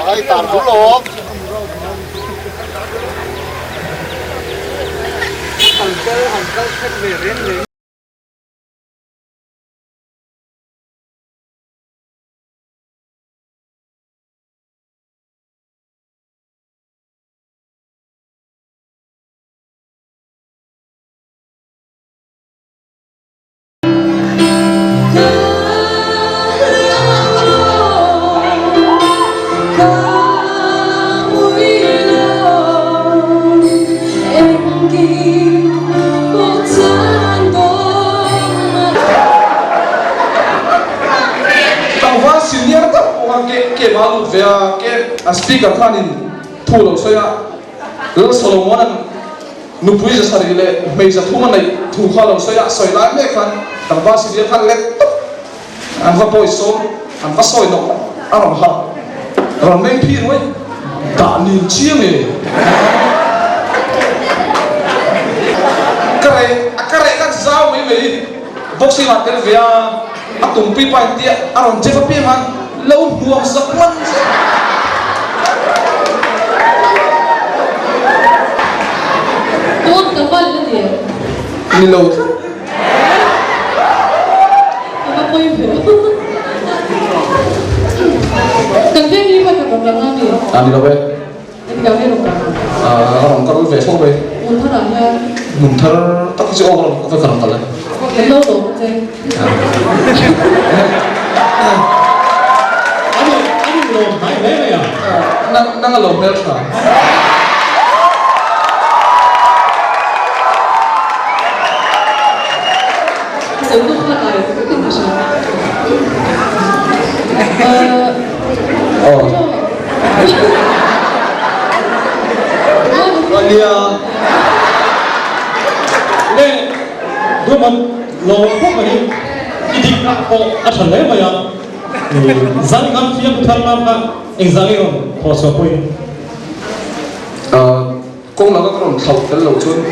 Ai tạm rút lốp. Hẳn cơ khách về đến ke malu vea ke speaker khanin thulo soya lo solomon an nupui ja sarile meja thuma nei thu khalo soya soila me khan tangwa si khan let an va poiso an va soi no aram ha ram meng phi roi da nin chiang e kare kan zau me boxing at tel vea atung pi pa tia aron je pi man lâu buông giấc mơ tốt cả vần nữa thì đi lâu mà quay về cần thêm đi mà cần làm gì đi đâu về em kéo đi đâu orang kalau về phố về muốn thở ra muốn thở tak sih orang có phải cần cần em lâu rồi thế nang alom mer sa sớm lúc lại cái tình cảm sao dia 네, 그러면 로봇이 이디카고 아실래요? zangan fiya butalma pa examion poso poi kung naga karon thau tel lo chun